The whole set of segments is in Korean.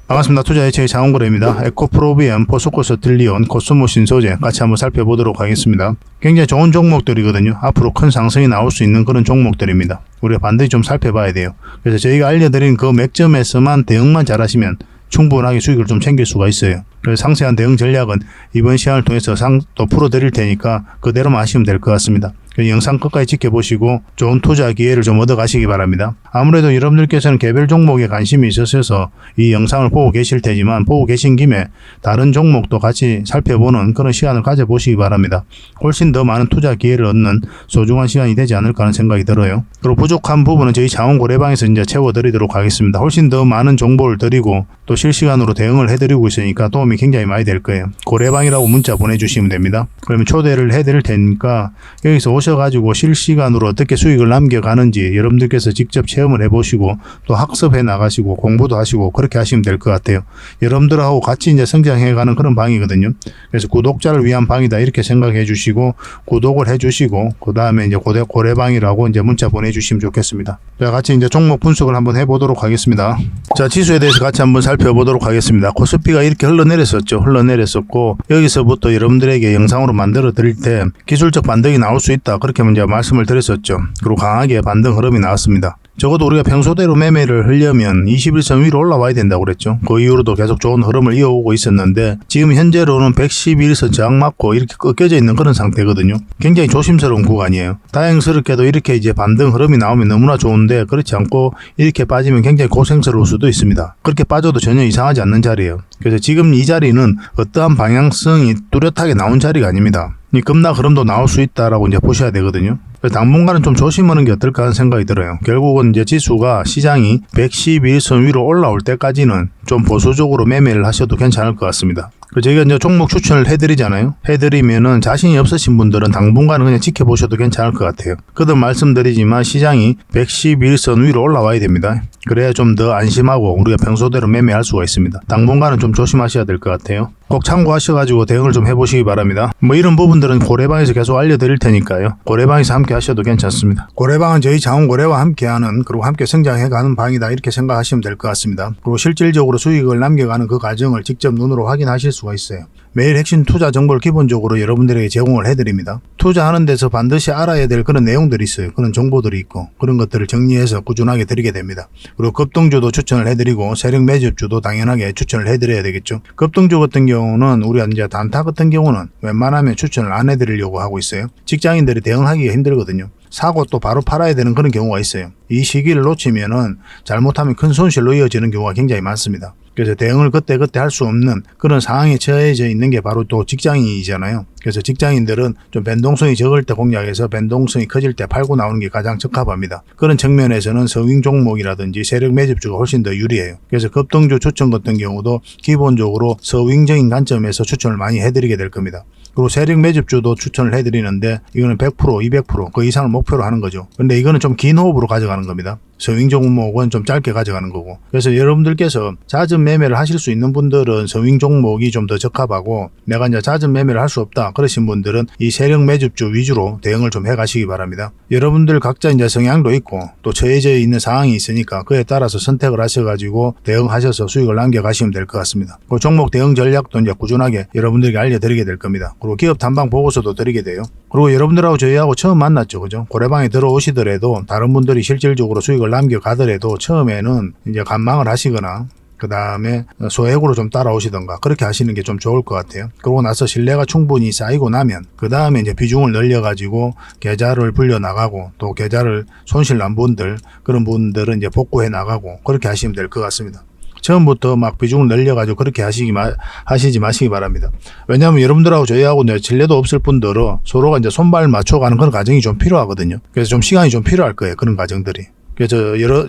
반갑습니다. 투자의 장원거래입니다. 에코프로비엠, 포스코스 딜리온, 코스모 신소재 같이 한번 살펴보도록 하겠습니다. 굉장히 좋은 종목들이거든요. 앞으로 큰 상승이 나올 수 있는 그런 종목들입니다. 우리가 반드시 좀 살펴봐야 돼요. 그래서 저희가 알려드린 그 맥점에서만 대응만 잘하시면 충분하게 수익을 좀 챙길 수가 있어요. 그래서 상세한 대응 전략은 이번 시간을 통해서 또 풀어드릴 테니까 그대로만 하시면 될 것 같습니다. 영상 끝까지 지켜보시고 좋은 투자 기회를 좀 얻어가시기 바랍니다. 아무래도 여러분들께서는 개별 종목에 관심이 있으셔서 이 영상을 보고 계실 테지만 보고 계신 김에 다른 종목도 같이 살펴보는 그런 시간을 가져보시기 바랍니다. 훨씬 더 많은 투자 기회를 얻는 소중한 시간이 되지 않을까 하는 생각이 들어요. 그리고 부족한 부분은 저희 자원고래방에서 이제 채워드리도록 하겠습니다. 훨씬 더 많은 정보를 드리고 또 실시간으로 대응을 해드리고 있으니까 도움이 굉장히 많이 될 거예요. 고래방이라고 문자 보내주시면 됩니다. 그러면 초대를 해드릴 테니까 여기서 오셔가지고 실시간으로 어떻게 수익을 남겨가는지 여러분들께서 직접 체험을 해보시고 또 학습해 나가시고 공부도 하시고 그렇게 하시면 될 것 같아요. 여러분들하고 같이 이제 성장해가는 그런 방이거든요. 그래서 구독자를 위한 방이다 이렇게 생각해 주시고 구독을 해 주시고 그 다음에 이제 고래방이라고 이제 문자 보내주시면 좋겠습니다. 자, 같이 이제 종목 분석을 한번 해보도록 하겠습니다. 자, 지수에 대해서 같이 한번 살펴보도록 하겠습니다. 코스피가 이렇게 흘러내렸었죠. 흘러내렸었고 여기서부터 여러분들에게 영상으로 만들어 드릴 때 기술적 반등이 나올 수 있다. 그렇게 먼저 말씀을 드렸었죠. 그리고 강하게 반등 흐름이 나왔습니다. 적어도 우리가 평소대로 매매를 하려면 21선 위로 올라와야 된다고 그랬죠. 그 이후로도 계속 좋은 흐름을 이어오고 있었는데 지금 현재로는 111선 저항 맞고 이렇게 꺾여져 있는 그런 상태거든요. 굉장히 조심스러운 구간이에요. 다행스럽게도 이렇게 이제 반등 흐름이 나오면 너무나 좋은데 그렇지 않고 이렇게 빠지면 굉장히 고생스러울 수도 있습니다. 그렇게 빠져도 전혀 이상하지 않는 자리예요. 그래서 지금 이 자리는 어떠한 방향성이 뚜렷하게 나온 자리가 아닙니다. 이 급락 흐름도 나올 수 있다라고 이제 보셔야 되거든요. 당분간은 좀 조심하는 게 어떨까 하는 생각이 들어요. 결국은 이제 지수가 시장이 111선 위로 올라올 때까지는 좀 보수적으로 매매를 하셔도 괜찮을 것 같습니다. 저희가 이제 종목 추천을 해드리잖아요. 해드리면은 자신이 없으신 분들은 당분간은 그냥 지켜보셔도 괜찮을 것 같아요. 그도 말씀드리지만 시장이 111선 위로 올라와야 됩니다. 그래야 좀 더 안심하고 우리가 평소대로 매매할 수가 있습니다. 당분간은 좀 조심하셔야 될 것 같아요. 꼭 참고하셔가지고 대응을 좀 해보시기 바랍니다. 뭐 이런 부분들은 고래방에서 계속 알려드릴 테니까요. 고래방에서 함께 하셔도 괜찮습니다. 고래방은 저희 자원고래와 함께하는 그리고 함께 성장해가는 방이다 이렇게 생각하시면 될 것 같습니다. 그리고 실질적으로 수익을 남겨가는 그 과정을 직접 눈으로 확인하실 수가 있어요. 매일 핵심 투자 정보를 기본적으로 여러분들에게 제공을 해드립니다. 투자하는 데서 반드시 알아야 될 그런 내용들이 있어요. 그런 정보들이 있고 그런 것들을 정리해서 꾸준하게 드리게 됩니다. 그리고 급등주도 추천을 해드리고 세력 매집주도 당연하게 추천을 해드려야 되겠죠. 급등주 같은 경우는 우리가 이제 단타 같은 경우는 웬만하면 추천을 안 해드리려고 하고 있어요. 직장인들이 대응하기가 힘들거든요. 사고 또 바로 팔아야 되는 그런 경우가 있어요. 이 시기를 놓치면은 잘못하면 큰 손실로 이어지는 경우가 굉장히 많습니다. 그래서 대응을 그때그때 할 수 없는 그런 상황에 처해져 있는 게 바로 또 직장인이잖아요. 그래서 직장인들은 좀 변동성이 적을 때 공략해서 변동성이 커질 때 팔고 나오는 게 가장 적합합니다. 그런 측면에서는 서윙 종목이라든지 세력 매집주가 훨씬 더 유리해요. 그래서 급등주 추천 같은 경우도 기본적으로 서윙적인 관점에서 추천을 많이 해드리게 될 겁니다. 그리고 세력 매집주도 추천을 해드리는데 이거는 100%, 200% 그 이상을 목표로 하는 거죠. 근데 이거는 좀 긴 호흡으로 가져가는 겁니다. 서윙 종목은 좀 짧게 가져가는 거고. 그래서 여러분들께서 잦은 매매를 하실 수 있는 분들은 서윙 종목이 좀 더 적합하고 내가 이제 잦은 매매를 할 수 없다 그러신 분들은 이 세력 매집주 위주로 대응을 좀 해가시기 바랍니다. 여러분들 각자 이제 성향도 있고 또 처해져 있는 상황이 있으니까 그에 따라서 선택을 하셔가지고 대응하셔서 수익을 남겨가시면 될 것 같습니다. 그 종목 대응 전략도 이제 꾸준하게 여러분들에게 알려드리게 될 겁니다. 그리고 기업 탐방 보고서도 드리게 돼요. 그리고 여러분들하고 저희하고 처음 만났죠, 그죠? 고래방에 들어오시더라도 다른 분들이 실질적으로 수익을 남겨가더라도 처음에는 이제 관망을 하시거나 그 다음에 소액으로 좀 따라오시던가 그렇게 하시는 게 좀 좋을 것 같아요. 그러고 나서 신뢰가 충분히 쌓이고 나면 그 다음에 이제 비중을 늘려가지고 계좌를 불려 나가고 또 계좌를 손실 난 분들 그런 분들은 이제 복구해 나가고 그렇게 하시면 될 것 같습니다. 처음부터 막 비중을 늘려가지고 그렇게 하시지 마시기 바랍니다. 왜냐하면 여러분들하고 저희하고 신뢰도 없을 뿐더러 서로가 이제 손발 맞춰가는 그런 과정이 좀 필요하거든요. 그래서 좀 시간이 좀 필요할 거예요. 그런 과정들이. 그래서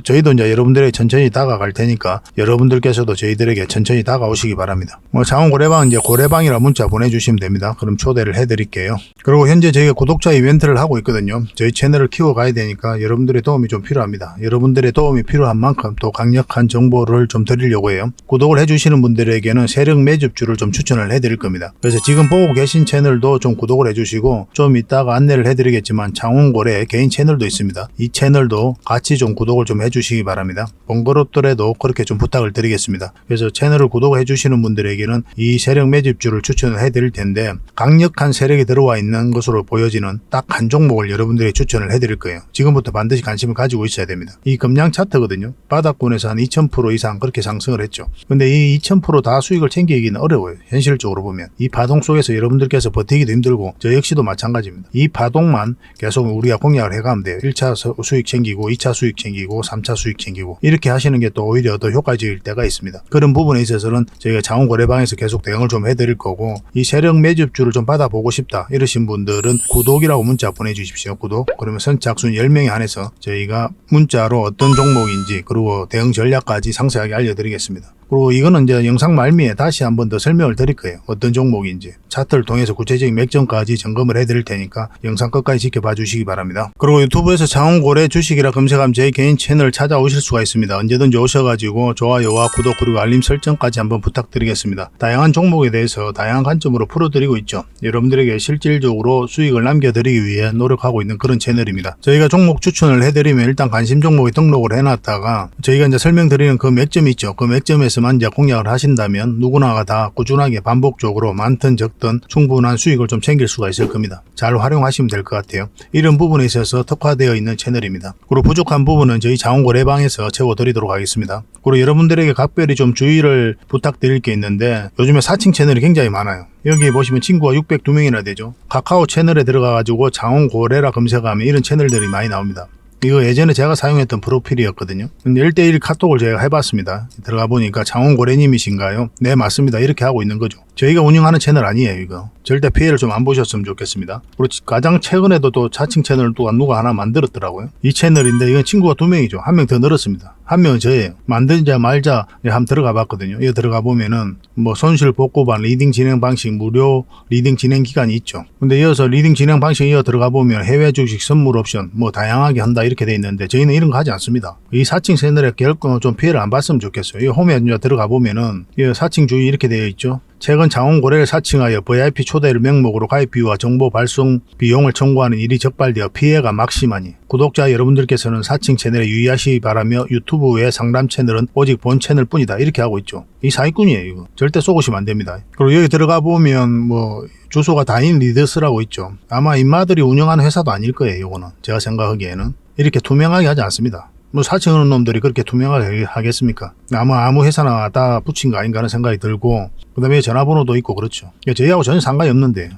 저희도 이제 여러분들에게 천천히 다가갈 테니까 여러분들께서도 저희들에게 천천히 다가오시기 바랍니다. 자원고래방은 이제 고래방이라 문자 보내주시면 됩니다. 그럼 초대를 해드릴게요. 그리고 현재 저희가 구독자 이벤트를 하고 있거든요. 저희 채널을 키워가야 되니까 여러분들의 도움이 좀 필요합니다. 여러분들의 도움이 필요한 만큼 또 강력한 정보를 좀 드리려고 해요. 구독을 해주시는 분들에게는 세력 매집주를 좀 추천을 해드릴 겁니다. 그래서 지금 보고 계신 채널도 좀 구독을 해주시고 좀 이따가 안내를 해드리겠지만 장원고래 개인 채널도 있습니다. 이 채널도 같이 같이 좀 구독을 좀 해주시기 바랍니다. 번거롭더라도 그렇게 좀 부탁을 드리겠습니다. 그래서 채널을 구독해 주시는 분들에게는 이 세력 매집주를 추천을 해드릴 텐데, 강력한 세력이 들어와 있는 것으로 보여지는 딱 한 종목을 여러분들이 추천을 해드릴 거예요. 지금부터 반드시 관심을 가지고 있어야 됩니다. 이 금량 차트거든요. 바닥권에서 한 2000% 이상 그렇게 상승을 했죠. 근데 이 2000% 다 수익을 챙기기는 어려워요. 현실적으로 보면 이 파동 속에서 여러분들께서 버티기도 힘들고 저 역시도 마찬가지입니다. 이 파동만 계속 우리가 공략을 해가면 돼요. 1차 수익 챙기고 2차 수익 챙기고 3차 수익 챙기고 이렇게 하시는 게 또 오히려 더 효과적일 때가 있습니다. 그런 부분에 있어서는 저희가 자원거래방에서 계속 대응을 좀 해드릴 거고, 이 세력 매집주를 좀 받아보고 싶다 이러신 분들은 구독이라고 문자 보내주십시오. 구독. 그러면 선착순 10명에 한해서 저희가 문자로 어떤 종목인지 그리고 대응 전략까지 상세하게 알려드리겠습니다. 그리고 이거는 이제 영상 말미에 다시 한번 더 설명을 드릴 거예요. 어떤 종목인지 차트를 통해서 구체적인 맥점까지 점검을 해드릴 테니까 영상 끝까지 지켜봐 주시기 바랍니다. 그리고 유튜브에서 자원거래 주식이라 검색하면 제 개인 채널 찾아오실 수가 있습니다. 언제든지 오셔가지고 좋아요와 구독 그리고 알림 설정까지 한번 부탁드리겠습니다. 다양한 종목에 대해서 다양한 관점으로 풀어드리고 있죠. 여러분들에게 실질적으로 수익을 남겨드리기 위해 노력하고 있는 그런 채널입니다. 저희가 종목 추천을 해드리면 일단 관심 종목에 등록을 해놨다가 저희가 이제 설명드리는 그 맥점이 있죠. 그 맥점에서만 이제 공략을 하신다면 누구나가 다 꾸준하게 반복적으로 많든 적든 충분한 수익을 좀 챙길 수가 있을 겁니다. 잘 활용하시면 될 것 같아요. 이런 부분에 있어서 특화되어 있는 채널입니다. 그리고 부족한 부분은 저희 자원거래방에서 채워드리도록 하겠습니다. 그리고 여러분들에게 각별히 좀 주의를 부탁드릴 게 있는데, 요즘에 사칭 채널이 굉장히 많아요. 여기 보시면 친구가 602명이나 되죠. 카카오 채널에 들어가가지고 자원거래라 검색하면 이런 채널들이 많이 나옵니다. 이거 예전에 제가 사용했던 프로필이었거든요. 근데 1대1 카톡을 제가 해봤습니다. 들어가 보니까 장원고래님이신가요? 네, 맞습니다. 이렇게 하고 있는 거죠. 저희가 운영하는 채널 아니에요, 이거. 절대 피해를 좀 안 보셨으면 좋겠습니다. 그리고 가장 최근에도 또 자칭 채널을 또 누가 하나 만들었더라고요. 이 채널인데 이건 친구가 2명이죠. 1명 더 늘었습니다. 1명은 저예요. 만들자 말자 한번 들어가 봤거든요. 여기 들어가 보면은 뭐 손실 복구반 리딩 진행 방식 무료 리딩 진행 기간이 있죠. 근데 이어서 리딩 진행 방식 이어 들어가 보면 해외 주식 선물 옵션 뭐 다양하게 한다 이렇게 돼 있는데, 저희는 이런 거 하지 않습니다. 이 사칭 채널에 결코 좀 피해를 안 봤으면 좋겠어요. 이 홈에 들어가 보면은 이 사칭 주의 이렇게 되어 있죠. 최근 자원거래를 사칭하여 VIP 초대를 명목으로 가입 비유와 정보 발송 비용을 청구하는 일이 적발되어 피해가 막심하니 구독자 여러분들께서는 사칭 채널에 유의하시기 바라며 유튜브 외 상담 채널은 오직 본 채널 뿐이다 이렇게 하고 있죠. 이 사기꾼이에요. 이거 절대 쏘고시면 안 됩니다. 그리고 여기 들어가 보면 뭐 주소가 다인 리더스라고 있죠. 아마 인마들이 운영하는 회사도 아닐 거예요. 이거는 제가 생각하기에는 이렇게 투명하게 하지 않습니다. 뭐 사칭하는 놈들이 그렇게 투명하게 하겠습니까? 아무 회사나 다 붙인 거 아닌가 하는 생각이 들고, 그 다음에 전화번호도 있고 그렇죠. 저희하고 전혀 상관이 없는데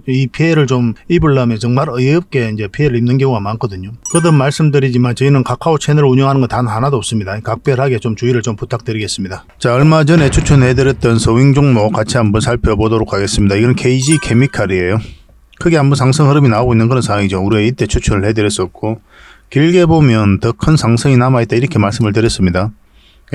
이 피해를 좀 입으려면 정말 어이없게 이제 피해를 입는 경우가 많거든요. 거듭 말씀드리지만 저희는 카카오 채널을 운영하는 건 단 하나도 없습니다. 각별하게 좀 주의를 좀 부탁드리겠습니다. 자, 얼마 전에 추천해드렸던 서윙 종목 같이 한번 살펴보도록 하겠습니다. 이건 KG 케미칼이에요. 크게 한번 상승 흐름이 나오고 있는 그런 상황이죠. 우리가 이때 추천을 해드렸었고, 길게 보면 더 큰 상승이 남아있다 이렇게 말씀을 드렸습니다.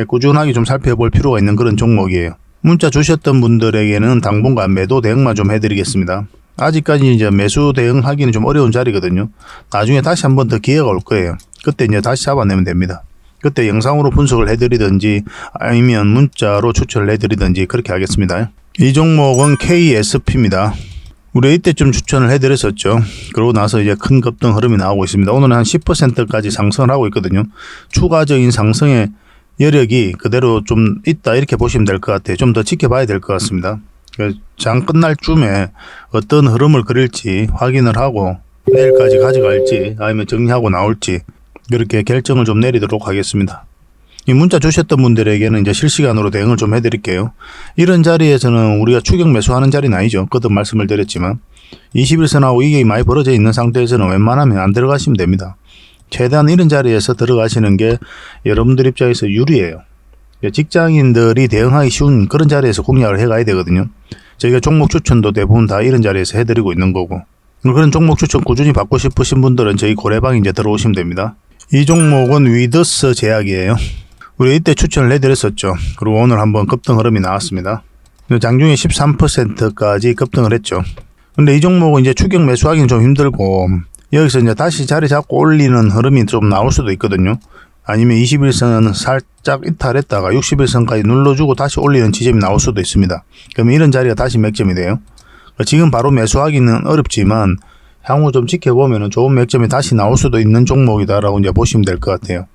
꾸준하게 좀 살펴볼 필요가 있는 그런 종목이에요. 문자 주셨던 분들에게는 당분간 매도 대응만 좀 해드리겠습니다. 아직까지 이제 매수 대응하기는 좀 어려운 자리거든요. 나중에 다시 한번 더 기회가 올 거예요. 그때 이제 다시 잡아내면 됩니다. 그때 영상으로 분석을 해드리든지 아니면 문자로 추천을 해드리든지 그렇게 하겠습니다. 이 종목은 KSP입니다. 우리 이때쯤 추천을 해드렸었죠. 그러고 나서 이제 큰 급등 흐름이 나오고 있습니다. 오늘은 한 10%까지 상승을 하고 있거든요. 추가적인 상승의 여력이 그대로 좀 있다 이렇게 보시면 될 것 같아요. 좀 더 지켜봐야 될 것 같습니다. 장 끝날 쯤에 어떤 흐름을 그릴지 확인을 하고 내일까지 가져갈지 아니면 정리하고 나올지 그렇게 결정을 좀 내리도록 하겠습니다. 이 문자 주셨던 분들에게는 이제 실시간으로 대응을 좀 해드릴게요. 이런 자리에서는 우리가 추격 매수하는 자리는 아니죠. 거듭 말씀을 드렸지만 21선하고 이게 많이 벌어져 있는 상태에서는 웬만하면 안 들어가시면 됩니다. 최대한 이런 자리에서 들어가시는 게 여러분들 입장에서 유리해요. 직장인들이 대응하기 쉬운 그런 자리에서 공략을 해가야 되거든요. 저희가 종목 추천도 대부분 다 이런 자리에서 해드리고 있는 거고, 그런 종목 추천 꾸준히 받고 싶으신 분들은 저희 고래방에 이제 들어오시면 됩니다. 이 종목은 위더스 제약이에요. 우리 이때 추천을 해드렸었죠. 그리고 오늘 한번 급등 흐름이 나왔습니다. 장중에 13%까지 급등을 했죠. 근데 이 종목은 이제 추격 매수하기는 좀 힘들고, 여기서 이제 다시 자리 잡고 올리는 흐름이 좀 나올 수도 있거든요. 아니면 21선은 살짝 이탈했다가 61선까지 눌러주고 다시 올리는 지점이 나올 수도 있습니다. 그러면 이런 자리가 다시 맥점이 돼요. 지금 바로 매수하기는 어렵지만 향후 좀 지켜보면 좋은 맥점이 다시 나올 수도 있는 종목이다라고 이제 보시면 될 것 같아요.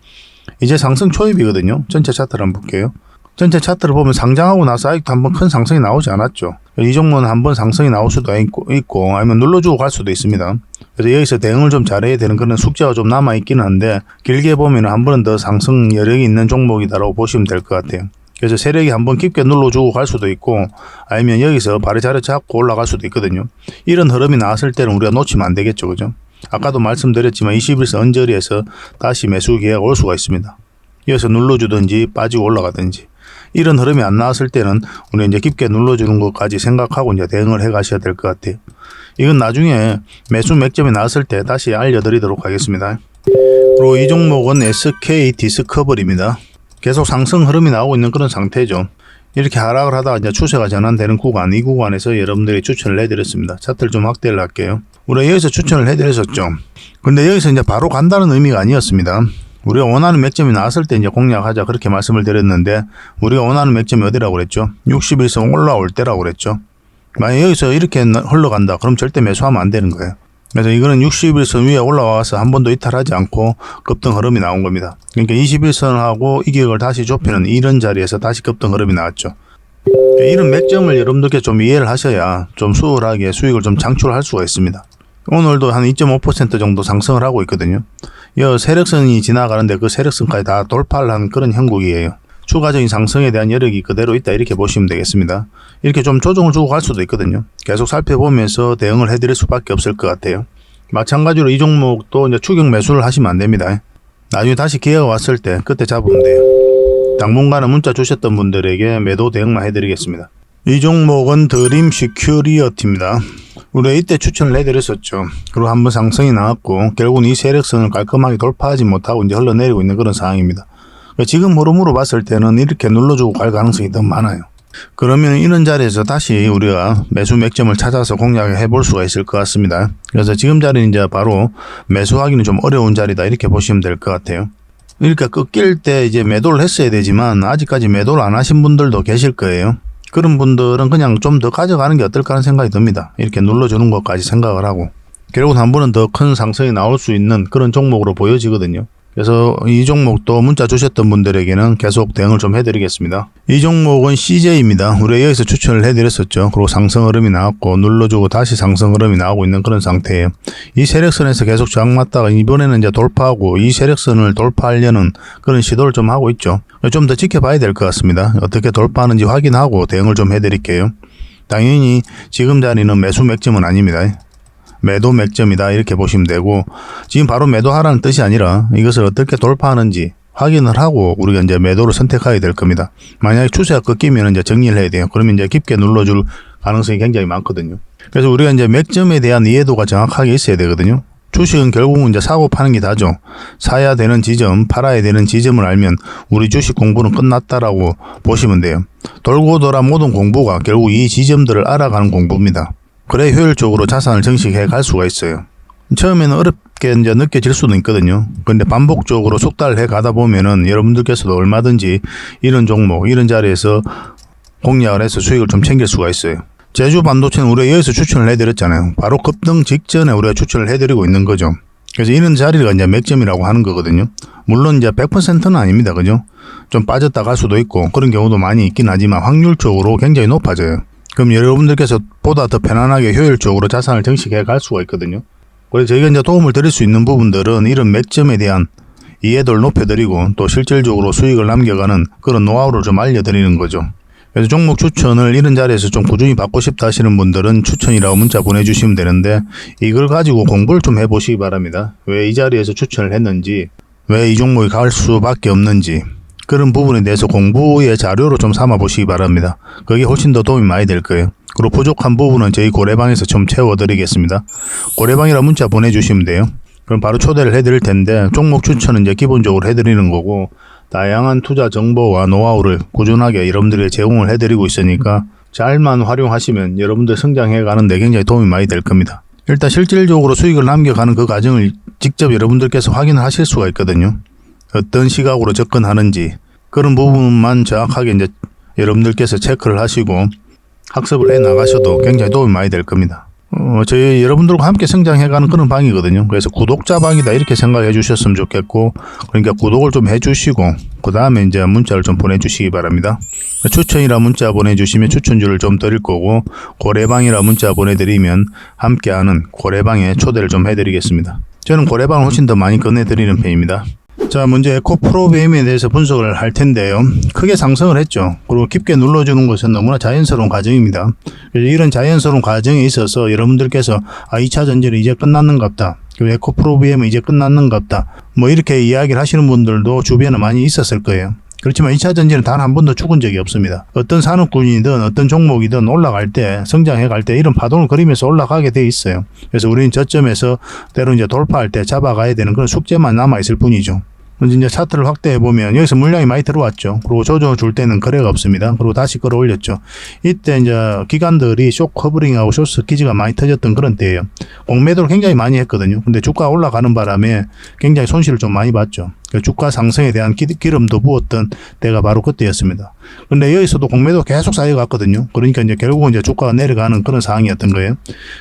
이제 상승 초입이거든요. 전체 차트를 한번 볼게요. 전체 차트를 보면 상장하고 나서 아직도 한번 큰 상승이 나오지 않았죠. 이 종목은 한번 상승이 나올 수도 있고 아니면 눌러주고 갈 수도 있습니다. 그래서 여기서 대응을 좀 잘해야 되는 그런 숙제가 좀 남아있기는 한데 길게 보면 한 번은 더 상승 여력이 있는 종목이다라고 보시면 될 것 같아요. 그래서 세력이 한번 깊게 눌러주고 갈 수도 있고 아니면 여기서 발이 자리 잡고 올라갈 수도 있거든요. 이런 흐름이 나왔을 때는 우리가 놓치면 안 되겠죠. 그죠? 아까도 말씀드렸지만 21선 언저리에서 다시 매수 기회가 올 수가 있습니다. 여기서 눌러주든지 빠지고 올라가든지 이런 흐름이 안 나왔을 때는 우리 이제 깊게 눌러주는 것까지 생각하고 이제 대응을 해 가셔야 될 것 같아요. 이건 나중에 매수 맥점이 나왔을 때 다시 알려드리도록 하겠습니다. 그리고 이 종목은 SK 디스커버리입니다. 계속 상승 흐름이 나오고 있는 그런 상태죠. 이렇게 하락을 하다가 이제 추세가 전환되는 구간, 이 구간에서 여러분들이 추천을 해드렸습니다. 차트를 좀 확대를 할게요. 우리가 여기서 추천을 해드렸었죠. 근데 여기서 이제 바로 간다는 의미가 아니었습니다. 우리가 원하는 맥점이 나왔을 때 이제 공략하자 그렇게 말씀을 드렸는데 우리가 원하는 맥점이 어디라고 그랬죠? 61선 올라올 때라고 그랬죠. 만약 여기서 이렇게 흘러간다 그럼 절대 매수하면 안 되는 거예요. 그래서 이거는 61선 위에 올라와서 한 번도 이탈하지 않고 급등 흐름이 나온 겁니다. 그러니까 21선하고 이격을 다시 좁히는 이런 자리에서 다시 급등 흐름이 나왔죠. 이런 맥점을 여러분들께 좀 이해를 하셔야 좀 수월하게 수익을 좀 창출할 수가 있습니다. 오늘도 한 2.5% 정도 상승을 하고 있거든요. 이 세력선이 지나가는데 그 세력선까지 다 돌파를 한 그런 형국이에요. 추가적인 상승에 대한 여력이 그대로 있다 이렇게 보시면 되겠습니다. 이렇게 좀 조정을 주고 갈 수도 있거든요. 계속 살펴보면서 대응을 해드릴 수밖에 없을 것 같아요. 마찬가지로 이 종목도 이제 추격 매수를 하시면 안 됩니다. 나중에 다시 기회가 왔을 때 그때 잡으면 돼요. 당분간은 문자 주셨던 분들에게 매도 대응만 해드리겠습니다. 이 종목은 드림 시큐리어티입니다. 우리가 이때 추천을 해드렸었죠. 그리고 한번 상승이 나왔고 결국은 이 세력선을 깔끔하게 돌파하지 못하고 이제 흘러내리고 있는 그런 상황입니다. 지금 흐름으로 봤을 때는 이렇게 눌러주고 갈 가능성이 더 많아요. 그러면 이런 자리에서 다시 우리가 매수 맥점을 찾아서 공략을 해볼 수가 있을 것 같습니다. 그래서 지금 자리는 이제 바로 매수하기는 좀 어려운 자리다 이렇게 보시면 될 것 같아요. 이렇게 꺾일 때 이제 매도를 했어야 되지만 아직까지 매도를 안 하신 분들도 계실 거예요. 그런 분들은 그냥 좀 더 가져가는 게 어떨까 하는 생각이 듭니다. 이렇게 눌러주는 것까지 생각을 하고 결국은 한 번은 더 큰 상승이 나올 수 있는 그런 종목으로 보여지거든요. 그래서 이 종목도 문자 주셨던 분들에게는 계속 대응을 좀 해드리겠습니다. 이 종목은 CJ입니다. 우리가 여기서 추천을 해드렸었죠. 그리고 상승 흐름이 나왔고 눌러주고 다시 상승 흐름이 나오고 있는 그런 상태예요. 이 세력선에서 계속 저항 맞다가 이번에는 이제 돌파하고 이 세력선을 돌파하려는 그런 시도를 좀 하고 있죠. 좀 더 지켜봐야 될 것 같습니다. 어떻게 돌파하는지 확인하고 대응을 좀 해드릴게요. 당연히 지금 자리는 매수 맥점은 아닙니다. 매도 맥점이다 이렇게 보시면 되고 지금 바로 매도하라는 뜻이 아니라 이것을 어떻게 돌파하는지 확인을 하고 우리가 이제 매도를 선택하게 될 겁니다. 만약에 추세가 꺾이면 이제 정리를 해야 돼요. 그러면 이제 깊게 눌러줄 가능성이 굉장히 많거든요. 그래서 우리가 이제 맥점에 대한 이해도가 정확하게 있어야 되거든요. 주식은 결국은 이제 사고 파는 게 다죠. 사야 되는 지점, 팔아야 되는 지점을 알면 우리 주식 공부는 끝났다라고 보시면 돼요. 돌고 돌아 모든 공부가 결국 이 지점들을 알아가는 공부입니다. 그래 효율적으로 자산을 증식해 갈 수가 있어요. 처음에는 어렵게 이제 느껴질 수는 있거든요. 근데 반복적으로 숙달을 해 가다 보면은 여러분들께서도 얼마든지 이런 종목, 이런 자리에서 공략을 해서 수익을 좀 챙길 수가 있어요. 제주 반도체는 우리가 여기서 추천을 해드렸잖아요. 바로 급등 직전에 우리가 추천을 해드리고 있는 거죠. 그래서 이런 자리가 이제 맥점이라고 하는 거거든요. 물론 이제 100%는 아닙니다. 그죠? 좀 빠졌다 갈 수도 있고 그런 경우도 많이 있긴 하지만 확률적으로 굉장히 높아져요. 그럼 여러분들께서 보다 더 편안하게 효율적으로 자산을 증식해 갈 수가 있거든요. 그래서 저희가 이제 도움을 드릴 수 있는 부분들은 이런 맥점에 대한 이해도를 높여드리고 또 실질적으로 수익을 남겨가는 그런 노하우를 좀 알려드리는 거죠. 그래서 종목 추천을 이런 자리에서 좀 꾸준히 받고 싶다 하시는 분들은 추천이라고 문자 보내주시면 되는데 이걸 가지고 공부를 좀 해보시기 바랍니다. 왜 이 자리에서 추천을 했는지, 왜 이 종목이 갈 수밖에 없는지 그런 부분에 대해서 공부의 자료로 좀 삼아 보시기 바랍니다. 그게 훨씬 더 도움이 많이 될 거예요. 그리고 부족한 부분은 저희 고래방에서 좀 채워드리겠습니다. 고래방이라 문자 보내주시면 돼요. 그럼 바로 초대를 해드릴 텐데 종목 추천은 이제 기본적으로 해드리는 거고 다양한 투자 정보와 노하우를 꾸준하게 여러분들에게 제공을 해드리고 있으니까 잘만 활용하시면 여러분들 성장해 가는데 굉장히 도움이 많이 될 겁니다. 일단 실질적으로 수익을 남겨가는 그 과정을 직접 여러분들께서 확인을 하실 수가 있거든요. 어떤 시각으로 접근하는지 그런 부분만 정확하게 이제 여러분들께서 체크를 하시고 학습을 해 나가셔도 굉장히 도움이 많이 될 겁니다. 저희 여러분들과 함께 성장해가는 그런 방이거든요. 그래서 구독자 방이다 이렇게 생각해 주셨으면 좋겠고, 그러니까 구독을 좀 해주시고 그 다음에 이제 문자를 좀 보내주시기 바랍니다. 추천이라 문자 보내주시면 추천주를 좀 드릴 거고, 고래방이라 문자 보내드리면 함께하는 고래방에 초대를 좀 해드리겠습니다. 저는 고래방을 훨씬 더 많이 권해드리는 편입니다. 자, 먼저 에코프로비엠에 대해서 분석을 할 텐데요. 크게 상승을 했죠. 그리고 깊게 눌러주는 것은 너무나 자연스러운 과정입니다. 그래서 이런 자연스러운 과정에 있어서 여러분들께서 2차 전지는 이제 끝났는갑다, 에코프로비엠은 이제 끝났는갑다, 뭐 이렇게 이야기를 하시는 분들도 주변에 많이 있었을 거예요. 그렇지만 2차 전지는 단 한 번도 죽은 적이 없습니다. 어떤 산업군이든 어떤 종목이든 올라갈 때, 성장해 갈 때 이런 파동을 그리면서 올라가게 돼 있어요. 그래서 우리는 저점에서 때로 이제 돌파할 때 잡아가야 되는 그런 숙제만 남아 있을 뿐이죠. 이제 차트를 확대해 보면 여기서 물량이 많이 들어왔죠. 그리고 조정을 줄 때는 거래가 없습니다. 그리고 다시 끌어올렸죠. 이때 이제 기관들이 쇼 커버링하고 쇼 스퀴즈가 많이 터졌던 그런 때예요. 공매도를 굉장히 많이 했거든요. 근데 주가가 올라가는 바람에 굉장히 손실을 좀 많이 봤죠. 주가 상승에 대한 기름도 부었던 때가 바로 그때였습니다. 근데 여기서도 공매도 계속 쌓여갔거든요. 그러니까 이제 결국은 이제 주가가 내려가는 그런 상황이었던 거예요.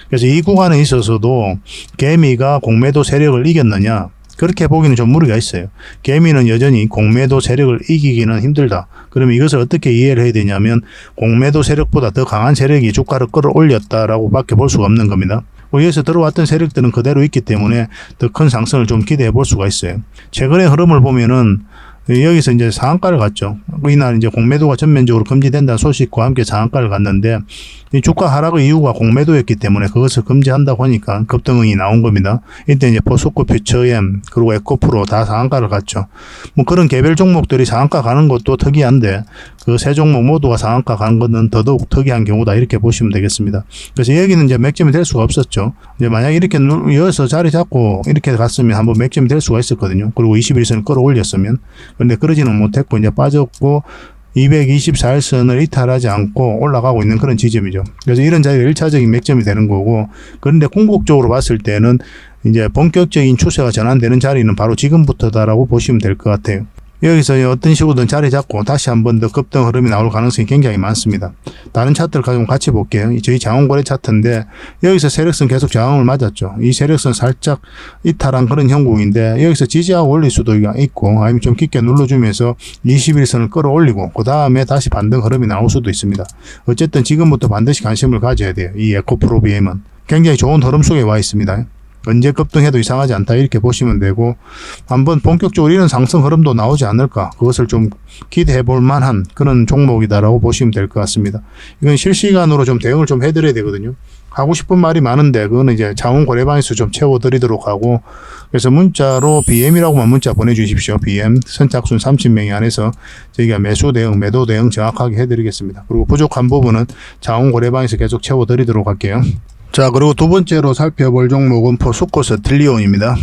그래서 이 구간에 있어서도 개미가 공매도 세력을 이겼느냐, 그렇게 보기는 좀 무리가 있어요. 개미는 여전히 공매도 세력을 이기기는 힘들다. 그러면 이것을 어떻게 이해를 해야 되냐면, 공매도 세력보다 더 강한 세력이 주가를 끌어올렸다라고 밖에 볼 수가 없는 겁니다. 여기서 들어왔던 세력들은 그대로 있기 때문에 더 큰 상승을 좀 기대해 볼 수가 있어요. 최근의 흐름을 보면은 여기서 이제 상한가를 갔죠. 이날 이제 공매도가 전면적으로 금지된다는 소식과 함께 상한가를 갔는데, 이 주가 하락의 이유가 공매도였기 때문에 그것을 금지한다고 하니까 급등이 나온 겁니다. 이때 이제 포스코 퓨처엠 그리고 에코프로 다 상한가를 갔죠. 뭐 그런 개별 종목들이 상한가 가는 것도 특이한데, 그 세 종목 모두가 상한가 가는 것은 더더욱 특이한 경우다 이렇게 보시면 되겠습니다. 그래서 여기는 이제 맥점이 될 수가 없었죠. 이제 만약 이렇게 이어서 자리 잡고 이렇게 갔으면 한번 맥점이 될 수가 있었거든요. 그리고 21선을 끌어올렸으면. 근데 그러지는 못했고 이제 빠졌고 224일선을 이탈하지 않고 올라가고 있는 그런 지점이죠. 그래서 이런 자리가 1차적인 맥점이 되는 거고, 그런데 궁극적으로 봤을 때는 이제 본격적인 추세가 전환되는 자리는 바로 지금부터다라고 보시면 될 것 같아요. 여기서 어떤 식으로든 자리 잡고 다시 한 번 더 급등 흐름이 나올 가능성이 굉장히 많습니다. 다른 차트를 가지고 같이 볼게요. 저희 장원거래 차트인데 여기서 세력선 계속 저항을 맞았죠. 이 세력선 살짝 이탈한 그런 형국인데 여기서 지지하고 올릴 수도 있고, 아니면 좀 깊게 눌러주면서 21선을 끌어올리고 그 다음에 다시 반등 흐름이 나올 수도 있습니다. 어쨌든 지금부터 반드시 관심을 가져야 돼요. 이 에코프로비엠은 굉장히 좋은 흐름 속에 와 있습니다. 언제 급등해도 이상하지 않다 이렇게 보시면 되고, 한번 본격적으로 이런 상승 흐름도 나오지 않을까, 그것을 좀 기대해 볼 만한 그런 종목이다라고 보시면 될 것 같습니다. 이건 실시간으로 좀 대응을 좀 해드려야 되거든요. 하고 싶은 말이 많은데 그거는 이제 자원 거래방에서 좀 채워드리도록 하고, 그래서 문자로 BM이라고만 문자 보내주십시오. BM 선착순 30명이 안에서 저희가 매수 대응, 매도 대응 정확하게 해드리겠습니다. 그리고 부족한 부분은 자원 거래방에서 계속 채워드리도록 할게요. 자, 그리고 두 번째로 살펴볼 종목은 포스코 스틸리온입니다.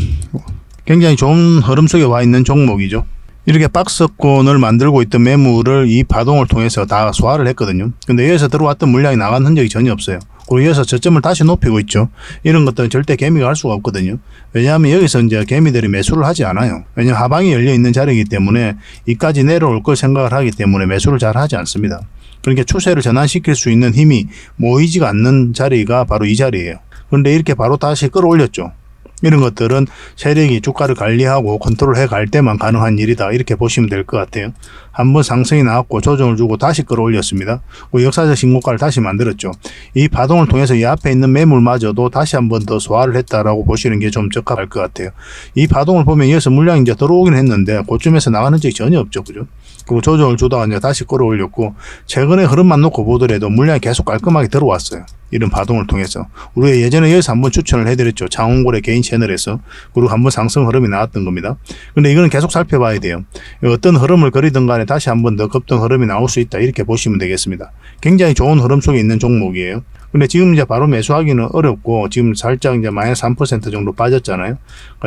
굉장히 좋은 흐름 속에 와 있는 종목이죠. 이렇게 박스권을 만들고 있던 매물을 이 파동을 통해서 다 소화를 했거든요. 근데 여기서 들어왔던 물량이 나간 흔적이 전혀 없어요. 그리고 여기서 저점을 다시 높이고 있죠. 이런 것들은 절대 개미가 할 수가 없거든요. 왜냐하면 여기서 이제 개미들이 매수를 하지 않아요. 왜냐하면 하방이 열려 있는 자리이기 때문에 이까지 내려올 걸 생각을 하기 때문에 매수를 잘 하지 않습니다. 그러니까 추세를 전환시킬 수 있는 힘이 모이지가 않는 자리가 바로 이 자리예요. 그런데 이렇게 바로 다시 끌어올렸죠. 이런 것들은 세력이 주가를 관리하고 컨트롤해 갈 때만 가능한 일이다 이렇게 보시면 될 것 같아요. 한번 상승이 나왔고 조정을 주고 다시 끌어올렸습니다. 역사적 신고가를 다시 만들었죠. 이 파동을 통해서 이 앞에 있는 매물마저도 다시 한번 더 소화를 했다라고 보시는 게 좀 적합할 것 같아요. 이 파동을 보면 여기서 물량이 이제 들어오긴 했는데 그쯤에서 나가는 적이 전혀 없죠. 그죠? 그리고 조정을 주다가 이제 다시 끌어올렸고, 최근에 흐름만 놓고 보더라도 물량이 계속 깔끔하게 들어왔어요. 이런 파동을 통해서. 우리가 예전에 여기서 한번 추천을 해드렸죠. 장원고래 개인 채널에서. 그리고 한번 상승 흐름이 나왔던 겁니다. 근데 이거는 계속 살펴봐야 돼요. 어떤 흐름을 그리든 간에 다시 한번 더 급등 흐름이 나올 수 있다 이렇게 보시면 되겠습니다. 굉장히 좋은 흐름 속에 있는 종목이에요. 근데 지금 이제 바로 매수하기는 어렵고, 지금 살짝 이제 마이너스 3% 정도 빠졌잖아요.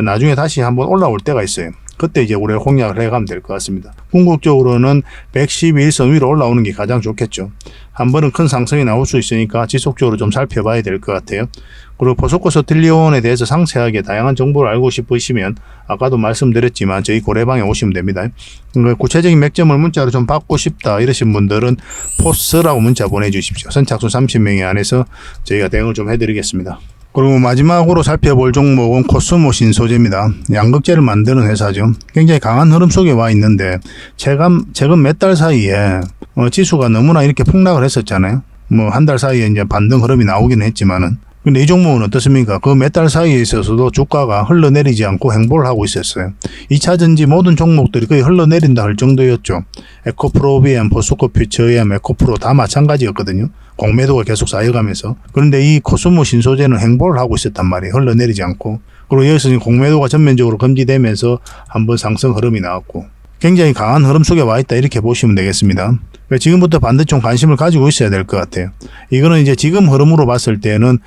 나중에 다시 한번 올라올 때가 있어요. 그때 이제 우리가 공략을 해가면 될 것 같습니다. 궁극적으로는 112일선 위로 올라오는 게 가장 좋겠죠. 한 번은 큰 상승이 나올 수 있으니까 지속적으로 좀 살펴봐야 될 것 같아요. 그리고 포스코 스틸리온에 대해서 상세하게 다양한 정보를 알고 싶으시면 아까도 말씀드렸지만 저희 고래방에 오시면 됩니다. 구체적인 맥점을 문자로 좀 받고 싶다 이러신 분들은 포스라고 문자 보내주십시오. 선착순 30명에 안에서 저희가 대응을 좀 해드리겠습니다. 그리고 마지막으로 살펴볼 종목은 코스모 신소재입니다. 양극재를 만드는 회사죠. 굉장히 강한 흐름 속에 와 있는데 최근 몇 달 사이에 지수가 너무나 이렇게 폭락을 했었잖아요. 뭐 한 달 사이에 이제 반등 흐름이 나오기는 했지만은, 근데 이 종목은 어떻습니까? 그 몇 달 사이에 있어서도 주가가 흘러내리지 않고 행보를 하고 있었어요. 2차전지 모든 종목들이 거의 흘러내린다 할 정도였죠. 에코프로비엠, 포스코퓨처엠, 에코프로 다 마찬가지였거든요. 공매도가 계속 쌓여가면서. 그런데 이 코스모 신소재는 행보를 하고 있었단 말이에요. 흘러내리지 않고. 그리고 여기서 공매도가 전면적으로 금지되면서 한번 상승 흐름이 나왔고, 굉장히 강한 흐름 속에 와 있다 이렇게 보시면 되겠습니다. 지금부터 반드시 좀 관심을 가지고 있어야 될 것 같아요. 이거는 이제 지금 흐름으로 봤을 때는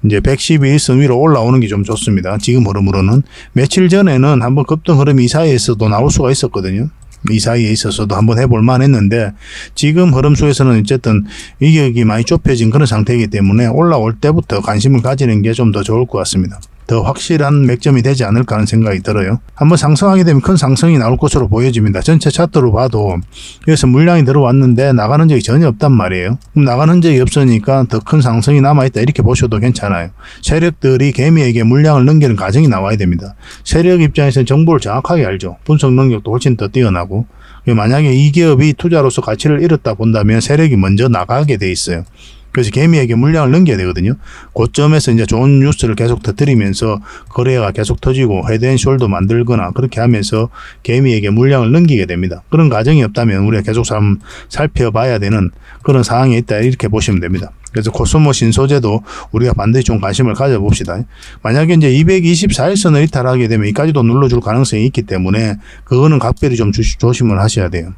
이제 112일선 위로 올라오는 게 좀 좋습니다. 지금 흐름으로는. 며칠 전에는 한번 급등 흐름이 이 사이에서도 나올 수가 있었거든요. 이 사이에 있어서도 한번 해볼 만 했는데, 지금 흐름 속에서는 어쨌든 이격이 많이 좁혀진 그런 상태이기 때문에 올라올 때부터 관심을 가지는 게 좀 더 좋을 것 같습니다. 더 확실한 맥점이 되지 않을까 하는 생각이 들어요. 한번 상승하게 되면 큰 상승이 나올 것으로 보여집니다. 전체 차트로 봐도 여기서 물량이 들어왔는데 나가는 적이 전혀 없단 말이에요. 그럼 나가는 적이 없으니까 더 큰 상승이 남아있다 이렇게 보셔도 괜찮아요. 세력들이 개미에게 물량을 넘기는 과정이 나와야 됩니다. 세력 입장에서는 정보를 정확하게 알죠. 분석 능력도 훨씬 더 뛰어나고, 만약에 이 기업이 투자로서 가치를 잃었다 본다면 세력이 먼저 나가게 돼 있어요. 그래서 개미에게 물량을 넘겨야 되거든요. 고점에서 이제 좋은 뉴스를 계속 터뜨리면서 거래가 계속 터지고 헤드앤숄더 만들거나 그렇게 하면서 개미에게 물량을 넘기게 됩니다. 그런 과정이 없다면 우리가 계속 살펴봐야 되는 그런 상황에 있다 이렇게 보시면 됩니다. 그래서 코스모 신소재도 우리가 반드시 좀 관심을 가져봅시다. 만약에 이제 224일선을 이탈하게 되면 이까지도 눌러줄 가능성이 있기 때문에 그거는 각별히 좀 조심을 하셔야 돼요.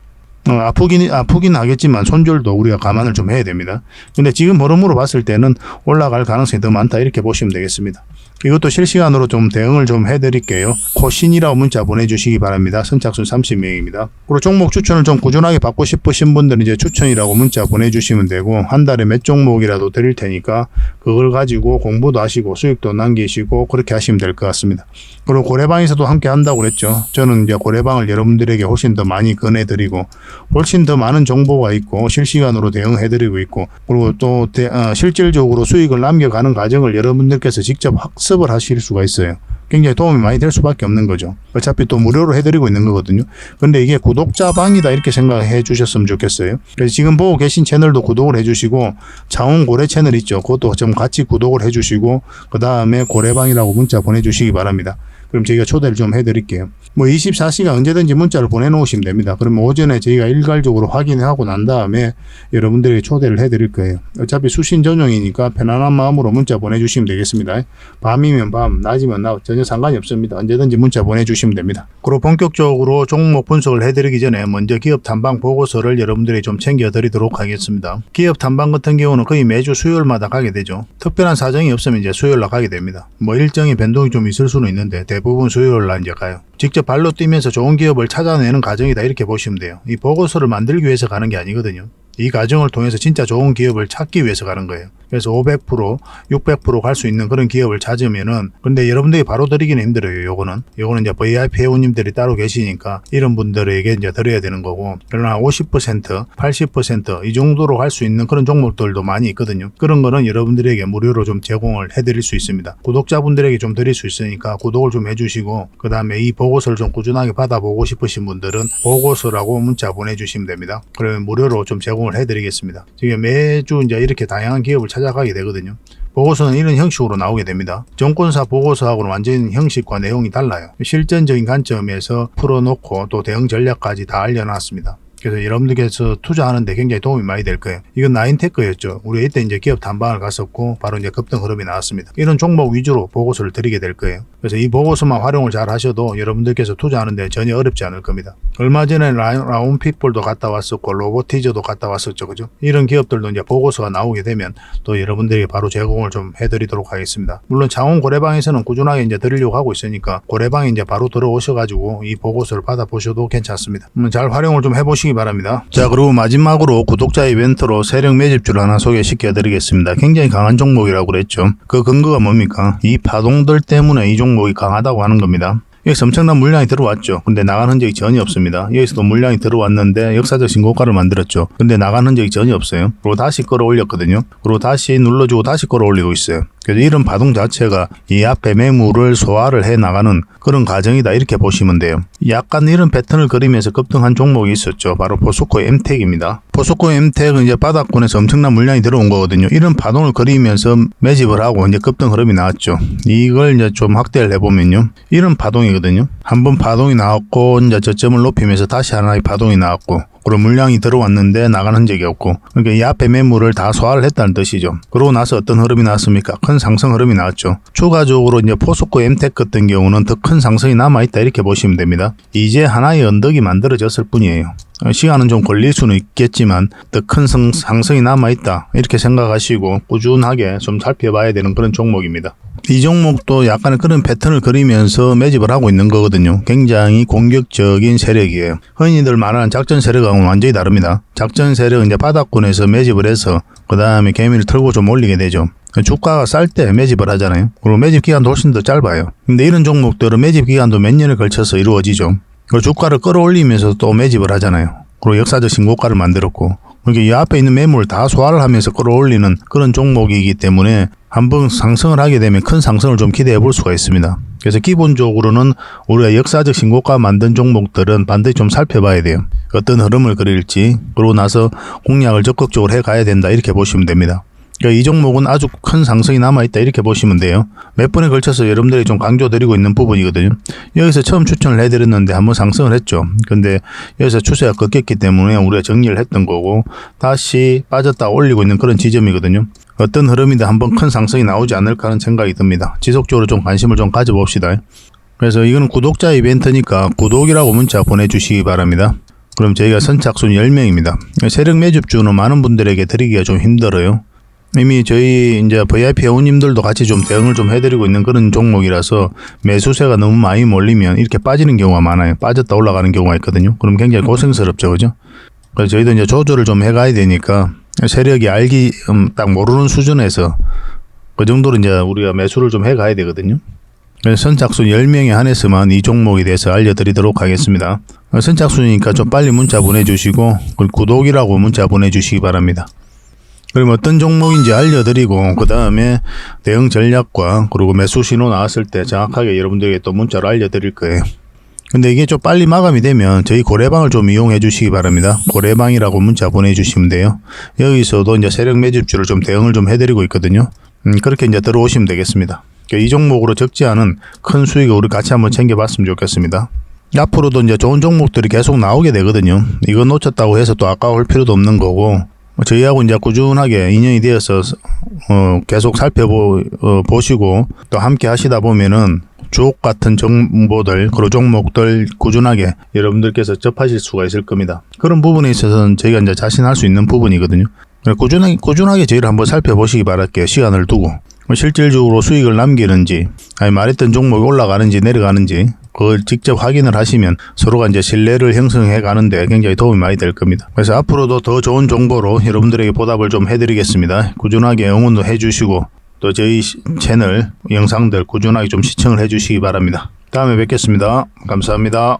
아프긴 하겠지만 손절도 우리가 감안을 좀 해야 됩니다. 근데 지금 흐름으로 봤을 때는 올라갈 가능성이 더 많다 이렇게 보시면 되겠습니다. 이것도 실시간으로 좀 대응을 좀 해드릴게요. 코신이라고 문자 보내주시기 바랍니다. 선착순 30명입니다. 그리고 종목 추천을 좀 꾸준하게 받고 싶으신 분들은 이제 추천이라고 문자 보내주시면 되고, 한 달에 몇 종목이라도 드릴 테니까 그걸 가지고 공부도 하시고 수익도 남기시고 그렇게 하시면 될 것 같습니다. 그리고 고래방에서도 함께 한다고 그랬죠. 저는 이제 고래방을 여러분들에게 훨씬 더 많이 권해드리고 훨씬 더 많은 정보가 있고 실시간으로 대응해드리고 있고, 그리고 또 실질적으로 수익을 남겨가는 과정을 여러분들께서 직접 학습을 하실 수가 있어요. 굉장히 도움이 많이 될 수밖에 없는 거죠. 어차피 또 무료로 해드리고 있는 거거든요. 근데 이게 구독자 방이다 이렇게 생각해 주셨으면 좋겠어요. 그래서 지금 보고 계신 채널도 구독을 해주시고, 차원 고래 채널 있죠. 그것도 좀 같이 구독을 해주시고, 그 다음에 고래방이라고 문자 보내주시기 바랍니다. 그럼 저희가 초대를 좀 해드릴게요. 뭐 24시간 언제든지 문자를 보내놓으시면 됩니다. 그러면 오전에 저희가 일괄적으로 확인하고 난 다음에 여러분들에게 초대를 해드릴 거예요. 어차피 수신 전용이니까 편안한 마음으로 문자 보내주시면 되겠습니다. 밤이면 밤, 낮이면 낮, 전혀 상관이 없습니다. 언제든지 문자 보내주시면 됩니다. 그리고 본격적으로 종목 분석을 해드리기 전에 먼저 기업 탐방 보고서를 여러분들이 좀 챙겨드리도록 하겠습니다. 기업 탐방 같은 경우는 거의 매주 수요일마다 가게 되죠. 특별한 사정이 없으면 이제 수요일날 가게 됩니다. 뭐 일정의 변동이 좀 있을 수는 있는데 대부분 수요일날 이제 가요. 직접 발로 뛰면서 좋은 기업을 찾아내는 과정이다 이렇게 보시면 돼요. 이 보고서를 만들기 위해서 가는 게 아니거든요. 이 과정을 통해서 진짜 좋은 기업을 찾기 위해서 가는 거예요. 그래서 500%, 600% 갈 수 있는 그런 기업을 찾으면은, 근데 여러분들이 바로 드리기는 힘들어요. 요거는 이제 VIP 회원님들이 따로 계시니까 이런 분들에게 이제 드려야 되는 거고, 그러나 50%, 80% 이 정도로 갈 수 있는 그런 종목들도 많이 있거든요. 그런 거는 여러분들에게 무료로 좀 제공을 해드릴 수 있습니다. 구독자분들에게 좀 드릴 수 있으니까 구독을 좀 해주시고, 그 다음에 이 보고서를 좀 꾸준하게 받아보고 싶으신 분들은 보고서라고 문자 보내주시면 됩니다. 그러면 무료로 좀 제공을 해드리겠습니다. 지금 매주 이제 이렇게 다양한 기업을 찾아가게 되거든요. 보고서는 이런 형식으로 나오게 됩니다. 정권사 보고서하고는 완전 형식과 내용이 달라요. 실전적인 관점에서 풀어놓고 또 대응 전략까지 다 알려놨습니다. 그래서 여러분들께서 투자하는데 굉장히 도움이 많이 될 거예요. 이건 나인테크였죠. 우리 이때 이제 기업 탐방을 갔었고 바로 이제 급등 흐름이 나왔습니다. 이런 종목 위주로 보고서를 드리게 될 거예요. 그래서 이 보고서만 활용을 잘 하셔도 여러분들께서 투자하는데 전혀 어렵지 않을 겁니다. 얼마 전에 라운피플도 갔다 왔었고 로보티저도 갔다 왔었죠. 그죠? 이런 기업들도 이제 보고서가 나오게 되면 또 여러분들에게 바로 제공을 좀 해드리도록 하겠습니다. 물론 창원 고래방에서는 꾸준하게 이제 드리려고 하고 있으니까 고래방에 이제 바로 들어오셔가지고 이 보고서를 받아보셔도 괜찮습니다. 잘 활용을 좀 해보시기 바랍니다. 자, 그리고 마지막으로 구독자 이벤트로 세력 매집주를 하나 소개시켜 드리겠습니다. 굉장히 강한 종목이라고 그랬죠. 그 근거가 뭡니까? 이 파동들 때문에 이 종목이 강하다고 하는 겁니다. 여기서 엄청난 물량이 들어왔죠. 근데 나간 흔적이 전혀 없습니다. 여기서도 물량이 들어왔는데 역사적 신고가를 만들었죠. 근데 나간 흔적이 전혀 없어요. 그리고 다시 끌어올렸거든요. 그리고 다시 눌러주고 다시 끌어올리고 있어요. 그래서 이런 파동 자체가 이 앞에 매물을 소화를 해 나가는 그런 과정이다 이렇게 보시면 돼요. 약간 이런 패턴을 그리면서 급등한 종목이 있었죠. 바로 포스코 엠텍입니다. 포스코 엠텍은 이제 바닥권에서 엄청난 물량이 들어온 거거든요. 이런 파동을 그리면서 매집을 하고 이제 급등 흐름이 나왔죠. 이걸 이제 좀 확대를 해보면요. 이런 파동이거든요. 한번 파동이 나왔고 이제 저점을 높이면서 다시 하나의 파동이 나왔고 그리고 물량이 들어왔는데 나가는 흔적이 없고 그러니까 이 앞에 매물을 다 소화를 했다는 뜻이죠. 그러고 나서 어떤 흐름이 나왔습니까? 큰 상승 흐름이 나왔죠. 추가적으로 이제 포스코 엠텍 같은 경우는 더 큰 상승이 남아있다 이렇게 보시면 됩니다. 이제 하나의 언덕이 만들어졌을 뿐이에요. 시간은 좀 걸릴 수는 있겠지만 더 큰 상승이 남아있다 이렇게 생각하시고 꾸준하게 좀 살펴봐야 되는 그런 종목입니다. 이 종목도 약간의 그런 패턴을 그리면서 매집을 하고 있는 거거든요. 굉장히 공격적인 세력이에요. 흔히들 말하는 작전 세력하고는 완전히 다릅니다. 작전 세력은 이제 바닥권에서 매집을 해서 그 다음에 개미를 털고 좀 올리게 되죠. 주가가 쌀 때 매집을 하잖아요. 그리고 매집 기간도 훨씬 더 짧아요. 근데 이런 종목들은 매집 기간도 몇 년을 걸쳐서 이루어지죠. 그리고 주가를 끌어올리면서 또 매집을 하잖아요. 그리고 역사적 신고가를 만들었고 그러니까 이 앞에 있는 매물을 다 소화를 하면서 끌어올리는 그런 종목이기 때문에 한번 상승을 하게 되면 큰 상승을 좀 기대해 볼 수가 있습니다. 그래서 기본적으로는 우리가 역사적 신고가 만든 종목들은 반드시 좀 살펴봐야 돼요. 어떤 흐름을 그릴지 그러고 나서 공략을 적극적으로 해 가야 된다 이렇게 보시면 됩니다. 그러니까 이 종목은 아주 큰 상승이 남아있다 이렇게 보시면 돼요. 몇 번에 걸쳐서 여러분들이 좀 강조드리고 있는 부분이거든요. 여기서 처음 추천을 해드렸는데 한번 상승을 했죠. 근데 여기서 추세가 꺾였기 때문에 우리가 정리를 했던 거고 다시 빠졌다 올리고 있는 그런 지점이거든요. 어떤 흐름이든 한번 큰 상승이 나오지 않을까 하는 생각이 듭니다. 지속적으로 좀 관심을 좀 가져봅시다. 그래서 이거는 구독자 이벤트니까 구독이라고 문자 보내주시기 바랍니다. 그럼 저희가 선착순 10명입니다. 세력 매집주는 많은 분들에게 드리기가 좀 힘들어요. 이미 저희 이제 VIP 회원님들도 같이 좀 대응을 좀 해드리고 있는 그런 종목이라서 매수세가 너무 많이 몰리면 이렇게 빠지는 경우가 많아요. 빠졌다 올라가는 경우가 있거든요. 그럼 굉장히 고생스럽죠, 그죠? 그래서 저희도 이제 조절을 좀 해가야 되니까 세력이 알기 딱 모르는 수준에서 그 정도로 이제 우리가 매수를 좀 해가야 되거든요. 그래서 선착순 10명에 한해서만 이 종목에 대해서 알려드리도록 하겠습니다. 선착순이니까 좀 빨리 문자 보내주시고 구독이라고 문자 보내주시기 바랍니다. 그럼 어떤 종목인지 알려드리고 그 다음에 대응 전략과 그리고 매수 신호 나왔을 때 정확하게 여러분들에게 또 문자로 알려드릴 거예요. 근데 이게 좀 빨리 마감이 되면 저희 고래방을 좀 이용해 주시기 바랍니다. 고래방이라고 문자 보내주시면 돼요. 여기서도 이제 세력 매집주를 좀 대응을 좀 해드리고 있거든요. 그렇게 이제 들어오시면 되겠습니다. 이 종목으로 적지 않은 큰 수익을 우리 같이 한번 챙겨봤으면 좋겠습니다. 앞으로도 이제 좋은 종목들이 계속 나오게 되거든요. 이거 놓쳤다고 해서 또 아까울 필요도 없는 거고 저희하고 이제 꾸준하게 인연이 되어서 계속 살펴보시고 또 함께 하시다 보면은 주옥 같은 정보들 그리고 종목들 꾸준하게 여러분들께서 접하실 수가 있을 겁니다. 그런 부분에 있어서는 저희가 이제 자신할 수 있는 부분이거든요. 꾸준하게 저희를 한번 살펴보시기 바랄게요. 시간을 두고 실질적으로 수익을 남기는지 아니 말했던 종목이 올라가는지 내려가는지 그걸 직접 확인을 하시면 서로가 이제 신뢰를 형성해 가는데 굉장히 도움이 많이 될 겁니다. 그래서 앞으로도 더 좋은 정보로 여러분들에게 보답을 좀 해드리겠습니다. 꾸준하게 응원도 해주시고 또 저희 채널 영상들 꾸준하게 좀 시청을 해주시기 바랍니다. 다음에 뵙겠습니다. 감사합니다.